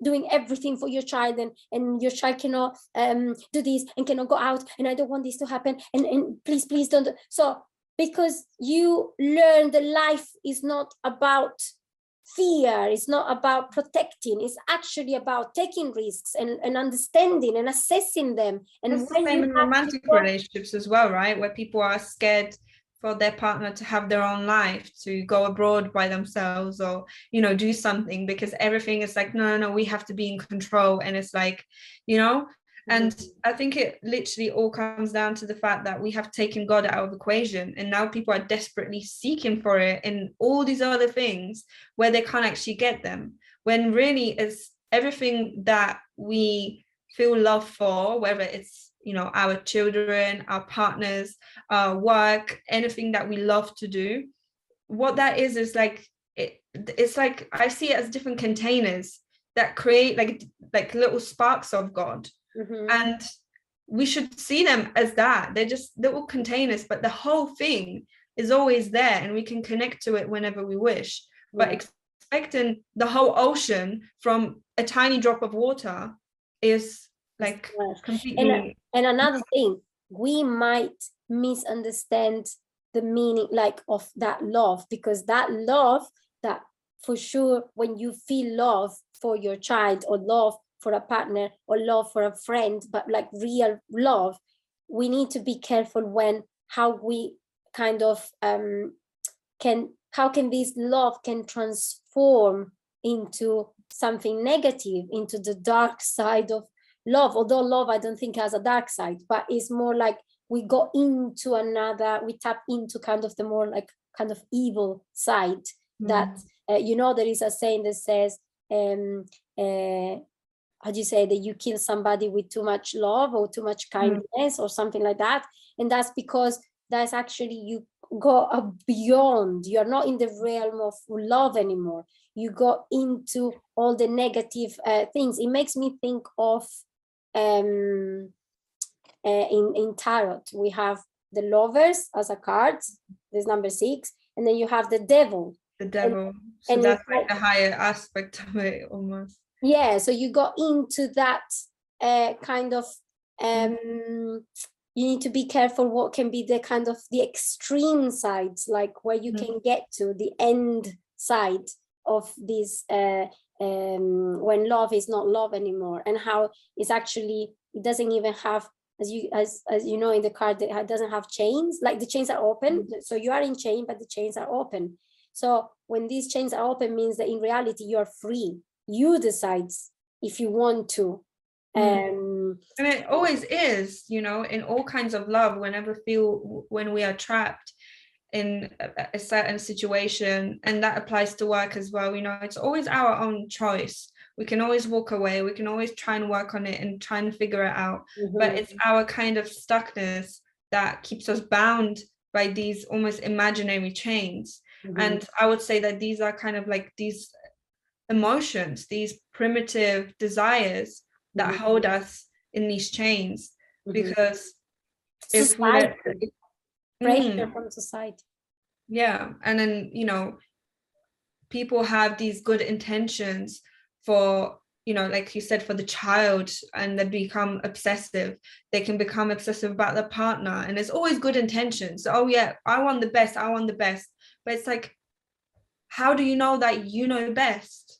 doing everything for your child, and your child cannot do this and cannot go out, and I don't want this to happen, and please don't. So because you learn that life is not about fear, it's not about protecting, it's actually about taking risks and understanding and assessing them. And it's the same in romantic relationships as well, right? Where people are scared for their partner to have their own life, to go abroad by themselves, or do something, because everything is like, no, we have to be in control. And it's like, and I think it literally all comes down to the fact that we have taken God out of the equation, and now people are desperately seeking for it in all these other things where they can't actually get them, when really it's everything that we feel love for, whether it's our children, our partners, our work, anything that we love to do. What that is like, it's like, I see it as different containers that create like little sparks of God. And we should see them as that. They're just little containers, but the whole thing is always there, and we can connect to it whenever we wish. But expecting the whole ocean from a tiny drop of water is like completely. And another thing, we might misunderstand the meaning of that love, because that love, that for sure, when you feel love for your child, or love for a partner, or love for a friend, but like real love, we need to be careful how we kind of how can this love can transform into something negative, into the dark side of love. Although love, I don't think, has a dark side, but it's more like we go into we tap into kind of the more like kind of evil side. That there is a saying that says, how do you say, that you kill somebody with too much love or too much kindness or something like that. And that's because that's actually, you go beyond, you're not in the realm of love anymore. You go into all the negative things. It makes me think of in tarot, we have the lovers as a card, there's number 6, and then you have the devil. So that's like the higher aspect of it almost. Yeah, so you go into that kind of you need to be careful what can be the kind of the extreme sides, like where you can get to the end side of this when love is not love anymore, and how it's actually, it doesn't even have, as you know, in the card, it doesn't have chains, like the chains are open, so you are in chain but the chains are open. So when these chains are open, means that in reality you're free. You decide if you want to. And it always is, in all kinds of love, when we are trapped in a certain situation, and that applies to work as well, it's always our own choice. We can always walk away, we can always try and work on it and try and figure it out, but it's our kind of stuckness that keeps us bound by these almost imaginary chains. And I would say that these are kind of like these emotions, these primitive desires that hold us in these chains, because if we pressure from society. Yeah, and then people have these good intentions for, like you said, for the child, and they become obsessive. They can become obsessive about their partner, and there's always good intentions. Oh yeah, I want the best, but it's like, how do you know that you know best?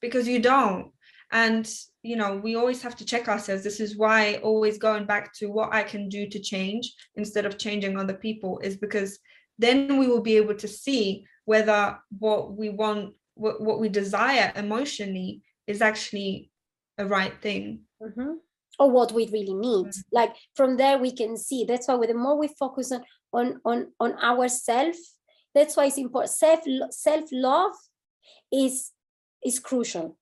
Because you don't. And, you know, we always have to check ourselves. This is why always going back to what I can do to change instead of changing other people, is because then we will be able to see whether what we want, what we desire emotionally is actually a right thing. Mm-hmm. Or what we really need. Like from there we can see. That's why the more we focus on ourselves, that's why it's important. Self-love is crucial.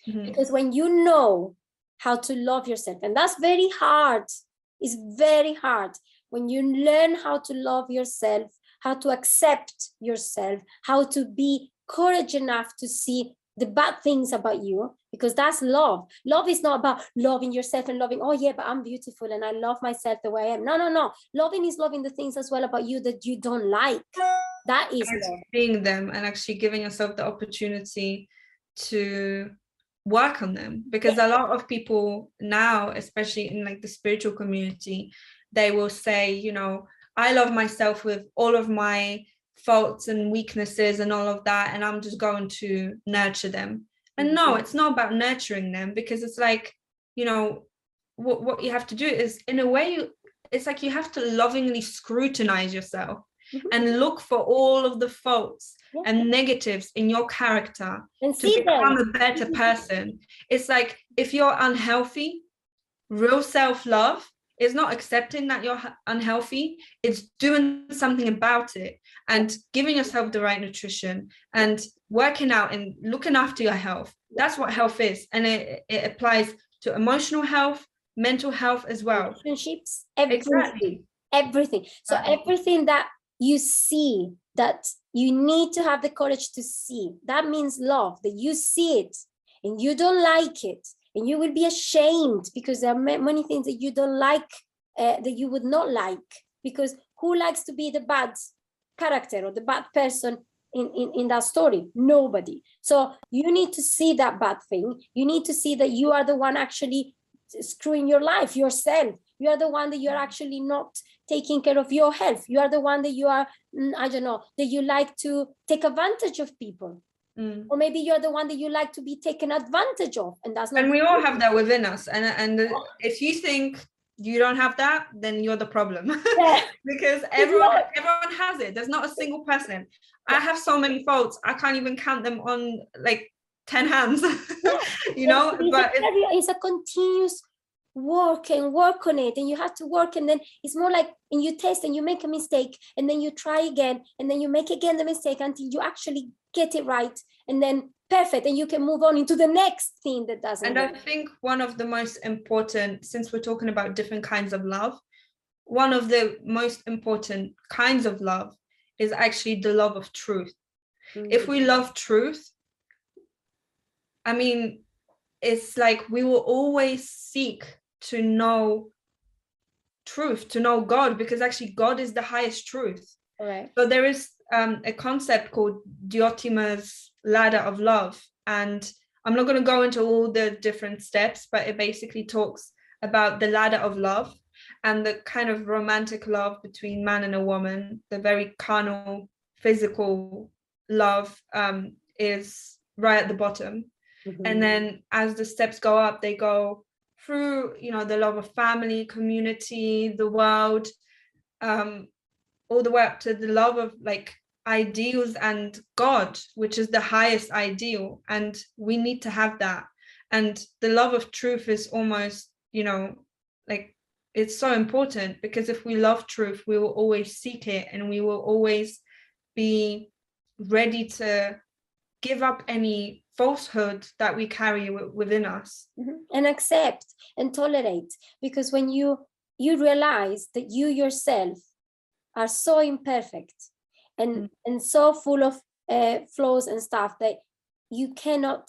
Mm-hmm. Because when you know how to love yourself, and that's very hard, it's very hard. When you learn how to love yourself, how to accept yourself, how to be courage enough to see the bad things about you, because that's love. Love is not about loving yourself and loving, oh yeah, but I'm beautiful and I love myself the way I am. No. Loving is loving the things as well about you that you don't like. That is love. Seeing them and actually giving yourself the opportunity to work on them, because a lot of people now, especially in like the spiritual community, they will say, you know, I love myself with all of my faults and weaknesses and all of that, and I'm just going to nurture them. And no, it's not about nurturing them, because it's like, you know, what you have to do is, in a way, it's like you have to lovingly scrutinize yourself and look for all of the faults and negatives in your character and to become a better person. It's like, if you're unhealthy, real self-love is not accepting that you're unhealthy, it's doing something about it and giving yourself the right nutrition and working out and looking after your health. That's what health is. And it applies to emotional health, mental health as well. Relationships, everything. So everything that you see that you need to have the courage to see, that means love, that you see it and you don't like it. And you will be ashamed because there are many things that you don't like, that you would not like. Because who likes to be the bad character or the bad person in that story? Nobody. So you need to see that bad thing. You need to see that you are the one actually screwing your life, yourself. You are the one that you are actually not taking care of your health. You are the one that you are, I don't know, that you like to take advantage of people. Or maybe you're the one that you like to be taken advantage of, and that's not. And we all have that within us. And if you think you don't have that, then you're the problem. Because everyone has it. There's not a single person. I have so many faults. I can't even count them on like 10 hands. You know, but it's a continuous work on it, and you have to work, and then it's more like, and you test and you make a mistake, and then you try again, and then you make again the mistake until you actually get it right, and then perfect, and you can move on into the next thing that doesn't and work. I think one of the most important, since we're talking about different kinds of love, one of the most important kinds of love is actually the love of truth. If we love truth, I mean, it's like we will always seek to know truth, to know God, because actually God is the highest truth. Right. So there is a concept called Deotima's ladder of love, and I'm not going to go into all the different steps, but it basically talks about the ladder of love and the kind of romantic love between man and a woman. The very carnal, physical love is right at the bottom. And then as the steps go up, they go through, you know, the love of family, community, the world, all the way up to the love of like ideals and God, which is the highest ideal. And we need to have that. And the love of truth is almost, you know, like, it's so important, because if we love truth, we will always seek it, and we will always be ready to give up any falsehood that we carry within us. And accept and tolerate, because when you realize that you yourself are so imperfect and so full of flaws and stuff that you cannot,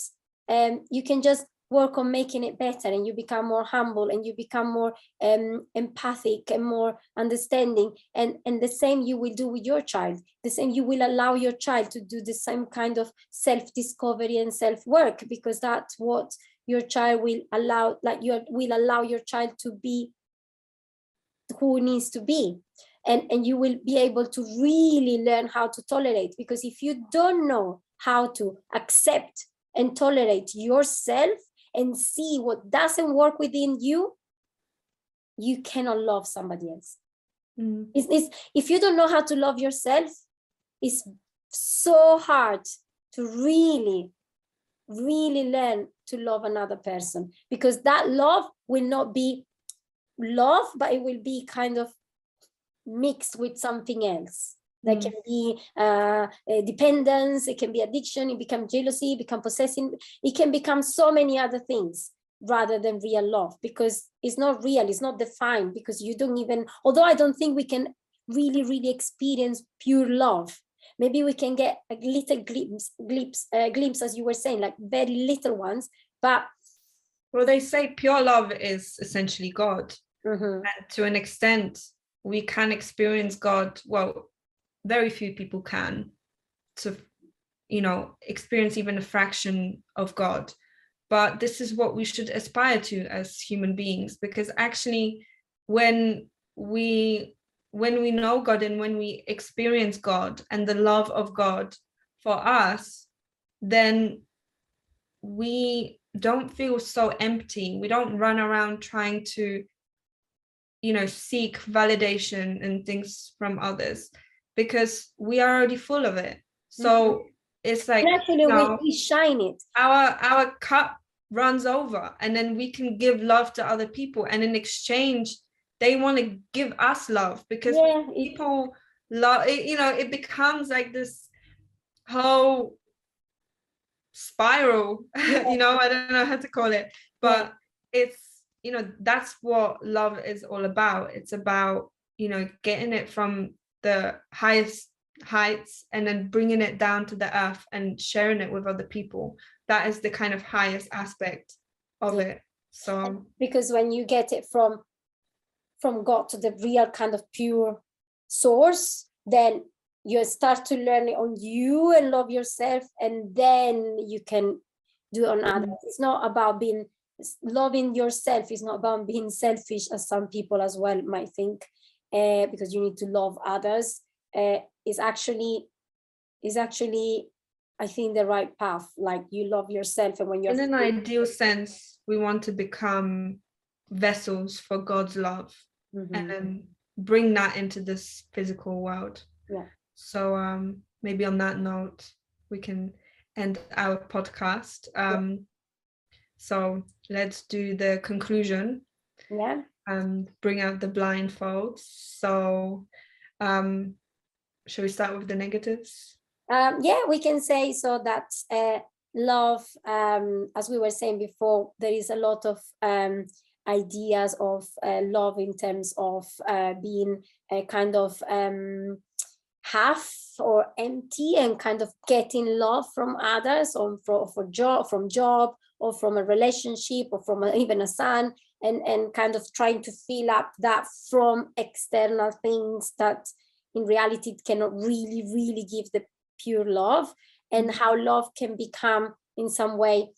you can just work on making it better, and you become more humble, and you become more empathic and more understanding, and the same you will do with your child. The same, you will allow your child to do the same kind of self-discovery and self-work, because that's what your child will allow, like you will allow your child to be who needs to be. and you will be able to really learn how to tolerate. Because if you don't know how to accept and tolerate yourself and see what doesn't work within you, you cannot love somebody else. If you don't know how to love yourself, it's so hard to really learn to love another person, because that love will not be love, but it will be kind of mixed with something else. There can be dependence, it can be addiction, it becomes jealousy, it becomes possessive, it can become so many other things rather than real love, because it's not real, it's not defined, because you don't even, although I don't think we can really experience pure love. Maybe we can get a little glimpse, as you were saying, like very little ones, but... Well, they say pure love is essentially God. And to an extent, we can experience God. Well, very few people can, to, experience even a fraction of God. But this is what we should aspire to as human beings, because actually when we know God and when we experience God and the love of God for us, then we don't feel so empty. We don't run around trying to, seek validation and things from others, because we are already full of it. So it's like, actually, we shine it. Our cup runs over, and then we can give love to other people, and in exchange they want to give us love, because people love it. It becomes like this whole spiral. I don't know how to call it, but it's, that's what love is all about. It's about, getting it from the highest heights and then bringing it down to the earth and sharing it with other people. That is the kind of highest aspect of it. So because when you get it from God to the real kind of pure source, then you start to learn it on you and love yourself, and then you can do it on others. It's not about loving yourself is not about being selfish, as some people as well might think, because you need to love others. Is actually I think the right path. Like, you love yourself, and when you're in an ideal sense, we want to become vessels for God's love, and then bring that into this physical world. So maybe on that note we can end our podcast. So let's do the conclusion and bring out the blindfolds. So shall we start with the negatives? We can say so that love, as we were saying before, there is a lot of ideas of love in terms of being a kind of half or empty, and kind of getting love from others, or from job, or from a relationship, or from even a son, and kind of trying to fill up that from external things that in reality cannot really give the pure love, and how love can become in some way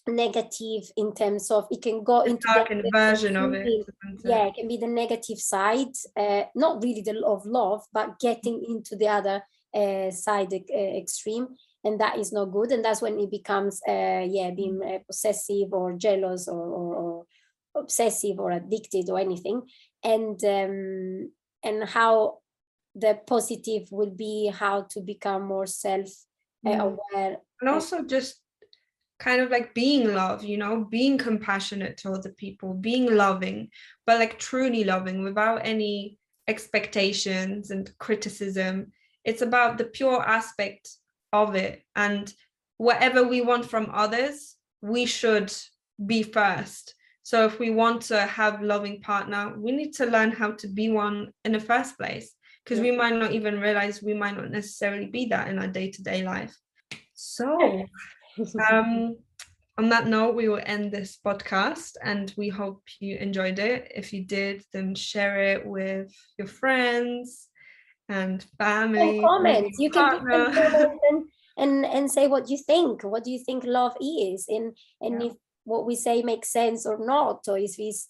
negative, in terms of it can go into the version of it. It can be the negative side, not really the of love, but getting into the other side, extreme, and that is not good. And that's when it becomes being possessive or jealous, or obsessive or addicted or anything. And how the positive will be how to become more self-aware, and also just kind of like being love, being compassionate to other people, being loving, but like truly loving without any expectations and criticism. It's about the pure aspect of it, and whatever we want from others, we should be first. So if we want to have a loving partner, we need to learn how to be one in the first place, because we might not even realize we might not necessarily be that in our day-to-day life. So on that note, we will end this podcast, and we hope you enjoyed it. If you did, then share it with your friends and family. And comments. You can put them comments and say what you think. What do you think love is? And if what we say makes sense or not, or if it's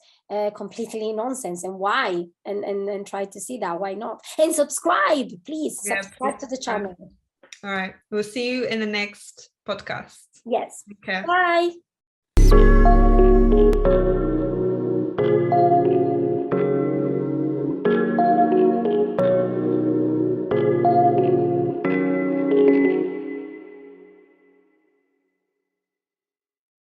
completely nonsense, and why, and try to see that, why not. And subscribe, please. Yeah, subscribe to the channel. All right, we'll see you in the next podcast. Yes. Okay. Bye.